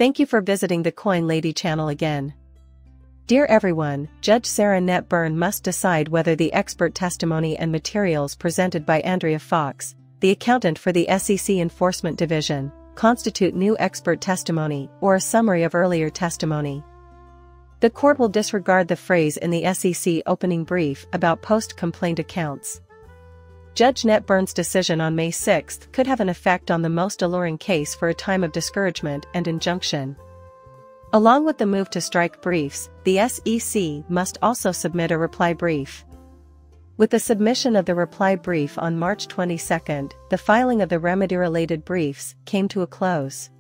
Thank you for visiting the Coin Lady channel again. Dear everyone, Judge Sarah Net Byrne must decide whether the expert testimony and materials presented by Andrea Fox, the accountant for the SEC Enforcement Division, constitute new expert testimony or a summary of earlier testimony. The court will disregard the phrase in the SEC opening brief about post-complaint accounts. Judge Net Byrne's decision on May 6 could have an effect on the most alluring case for a time of discouragement and injunction. Along with the move to strike briefs, the SEC must also submit a reply brief. With the submission of the reply brief on March 22, the filing of the remedy-related briefs came to a close.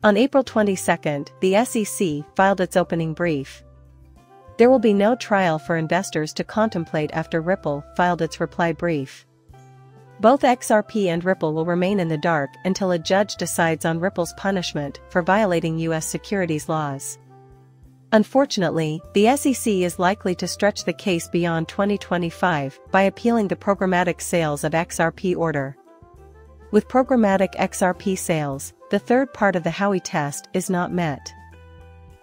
On April 22, the SEC filed its opening brief. There will be no trial for investors to contemplate after Ripple filed its reply brief. Both XRP and Ripple will remain in the dark until a judge decides on Ripple's punishment for violating U.S. securities laws. Unfortunately, the SEC is likely to stretch the case beyond 2025 by appealing the programmatic sales of XRP order. With programmatic XRP sales, the third part of the Howey test is not met.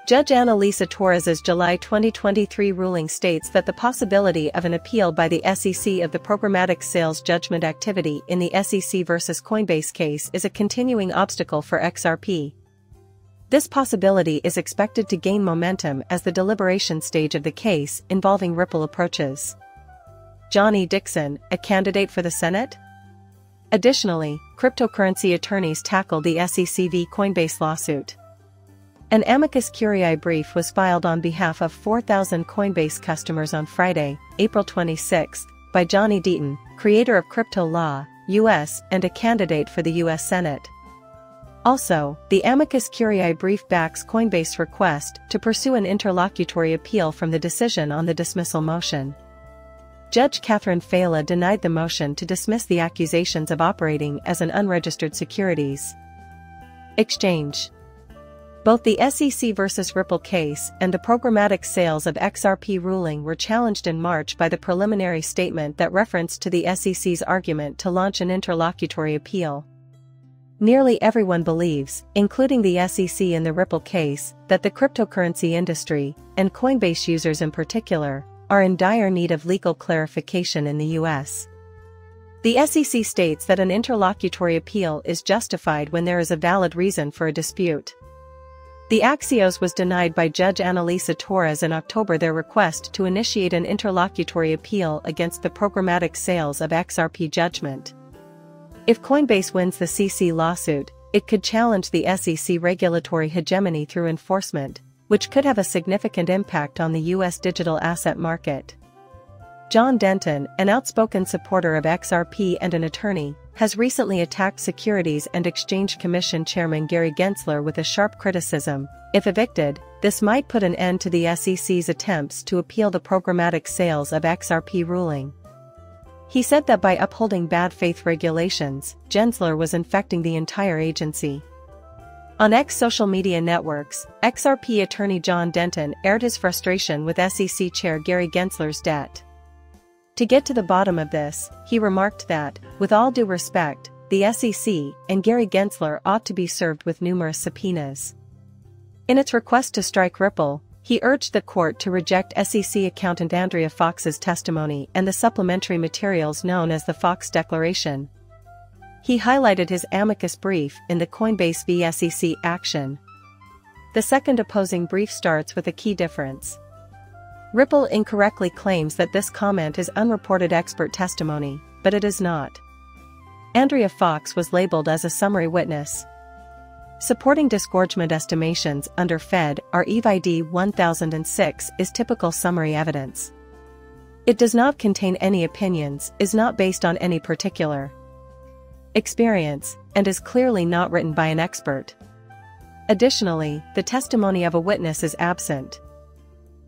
Judge Annalisa Torres's July 2023 ruling states that the possibility of an appeal by the SEC of the programmatic sales judgment activity in the SEC versus Coinbase case is a continuing obstacle for XRP. This possibility is expected to gain momentum as the deliberation stage of the case involving Ripple approaches. John E. Dixon, a candidate for the Senate? Additionally, cryptocurrency attorneys tackle the SEC v. Coinbase lawsuit. An amicus curiae brief was filed on behalf of 4,000 Coinbase customers on Friday, April 26, by Johnny Deaton, creator of Crypto Law, U.S. and a candidate for the U.S. Senate. Also, the amicus curiae brief backs Coinbase's request to pursue an interlocutory appeal from the decision on the dismissal motion. Judge Catherine Fala denied the motion to dismiss the accusations of operating as an unregistered securities exchange. Both the SEC versus Ripple case and the programmatic sales of XRP ruling were challenged in March by the preliminary statement that referenced to the SEC's argument to launch an interlocutory appeal. Nearly everyone believes, including the SEC in the Ripple case, that the cryptocurrency industry, and Coinbase users in particular, are in dire need of legal clarification in the U.S. The SEC states that an interlocutory appeal is justified when there is a valid reason for a dispute. The Axios was denied by Judge Annalisa Torres in October their request to initiate an interlocutory appeal against the programmatic sales of XRP judgment. If Coinbase wins the CC lawsuit, it could challenge the SEC regulatory hegemony through enforcement, which could have a significant impact on the U.S. digital asset market. John Denton, an outspoken supporter of XRP and an attorney, has recently attacked Securities and Exchange Commission Chairman Gary Gensler with a sharp criticism. If evicted, this might put an end to the SEC's attempts to appeal the programmatic sales of XRP ruling. He said that by upholding bad faith regulations, Gensler was infecting the entire agency. On X social media networks, XRP attorney John Denton aired his frustration with SEC Chair Gary Gensler's debt. To get to the bottom of this, he remarked that, with all due respect, the SEC and Gary Gensler ought to be served with numerous subpoenas. In its request to strike Ripple, he urged the court to reject SEC accountant Andrea Fox's testimony and the supplementary materials known as the Fox Declaration. He highlighted his amicus brief in the Coinbase v. SEC action. The second opposing brief starts with a key difference. Ripple incorrectly claims that this comment is unreported expert testimony, but it is not. Andrea Fox was labeled as a summary witness. Supporting disgorgement estimations under Fed ID 1006 is typical summary evidence. It does not contain any opinions, is not based on any particular experience, and is clearly not written by an expert. Additionally, the testimony of a witness is absent.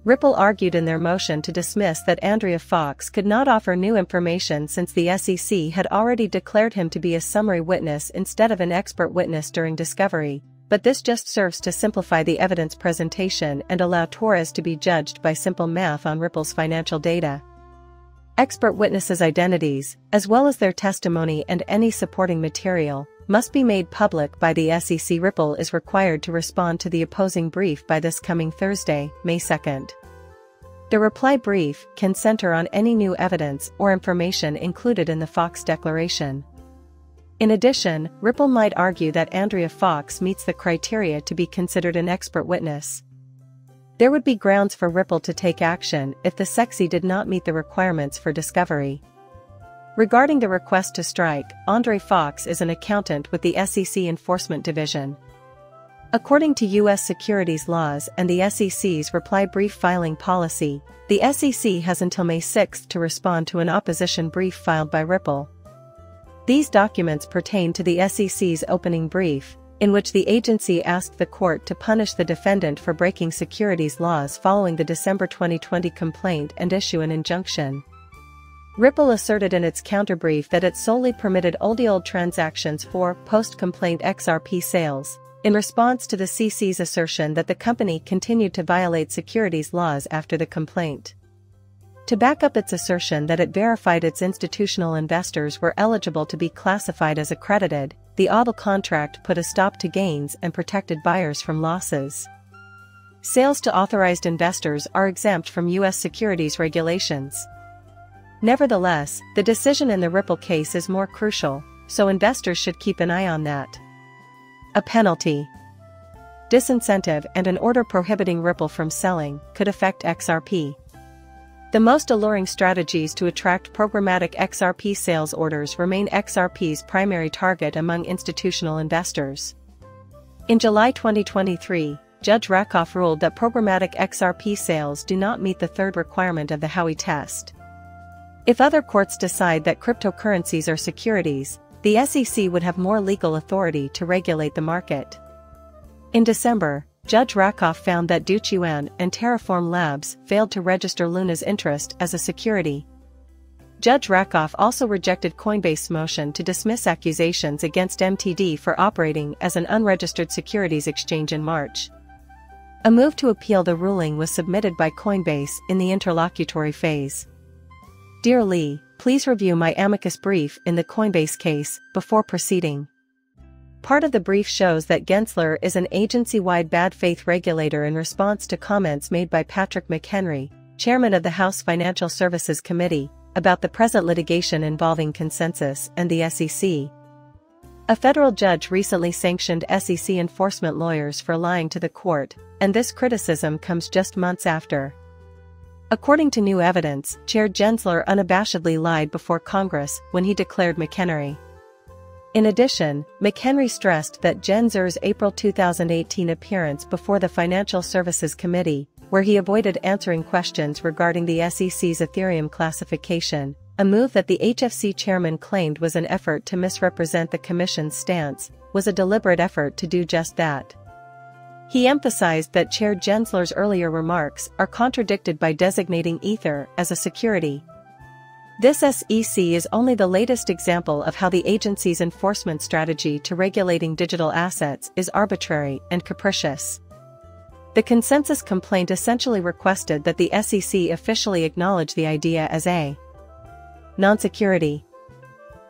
Ripple argued in their motion to dismiss that Andrea Fox could not offer new information since the SEC had already declared him to be a summary witness instead of an expert witness during discovery, but this just serves to simplify the evidence presentation and allow Torres to be judged by simple math on Ripple's financial data. Expert witnesses' identities, as well as their testimony and any supporting material, must be made public by the SEC. Ripple is required to respond to the opposing brief by this coming Thursday, May 2nd. The reply brief can center on any new evidence or information included in the Fox declaration. In addition, Ripple might argue that Andrea Fox meets the criteria to be considered an expert witness. There would be grounds for Ripple to take action if the SEC did not meet the requirements for discovery. Regarding the request to strike, Andrea Fox is an accountant with the SEC Enforcement Division. According to U.S. securities laws and the SEC's reply brief filing policy, the SEC has until May 6 to respond to an opposition brief filed by Ripple. These documents pertain to the SEC's opening brief, in which the agency asked the court to punish the defendant for breaking securities laws following the December 2020 complaint and issue an injunction. Ripple asserted in its counterbrief that it solely permitted old transactions for post-complaint XRP sales, in response to the CC's assertion that the company continued to violate securities laws after the complaint. To back up its assertion that it verified its institutional investors were eligible to be classified as accredited, the ABL contract put a stop to gains and protected buyers from losses. Sales to authorized investors are exempt from U.S. securities regulations. Nevertheless, the decision in the Ripple case is more crucial, so investors should keep an eye on that. A penalty, disincentive, and an order prohibiting Ripple from selling could affect XRP. The most alluring strategies to attract programmatic XRP sales orders remain XRP's primary target among institutional investors. In July 2023, Judge Rakoff ruled that programmatic XRP sales do not meet the third requirement of the Howey test. If other courts decide that cryptocurrencies are securities, the SEC would have more legal authority to regulate the market. In December, Judge Rakoff found that DogeCoin and Terraform Labs failed to register Luna's interest as a security. Judge Rakoff also rejected Coinbase's motion to dismiss accusations against MTD for operating as an unregistered securities exchange in March. A move to appeal the ruling was submitted by Coinbase in the interlocutory phase. Dear Lee, please review my amicus brief in the Coinbase case before proceeding. Part of the brief shows that Gensler is an agency-wide bad faith regulator in response to comments made by Patrick McHenry, chairman of the House Financial Services Committee, about the present litigation involving Consensus and the SEC. A federal judge recently sanctioned SEC enforcement lawyers for lying to the court, and this criticism comes just months after. According to new evidence, Chair Gensler unabashedly lied before Congress when he declared McHenry. In addition, McHenry stressed that Gensler's April 2018 appearance before the Financial Services Committee, where he avoided answering questions regarding the SEC's Ethereum classification, a move that the HFC chairman claimed was an effort to misrepresent the Commission's stance, was a deliberate effort to do just that. He emphasized that Chair Gensler's earlier remarks are contradicted by designating Ether as a security. This SEC is only the latest example of how the agency's enforcement strategy to regulating digital assets is arbitrary and capricious. The Consensus complaint essentially requested that the SEC officially acknowledge the idea as a non-security.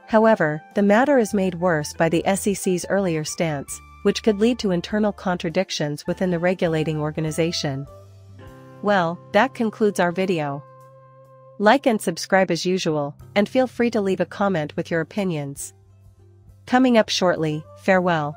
However, the matter is made worse by the SEC's earlier stance, which could lead to internal contradictions within the regulating organization. Well, that concludes our video. Like and subscribe as usual, and feel free to leave a comment with your opinions. Coming up shortly, farewell.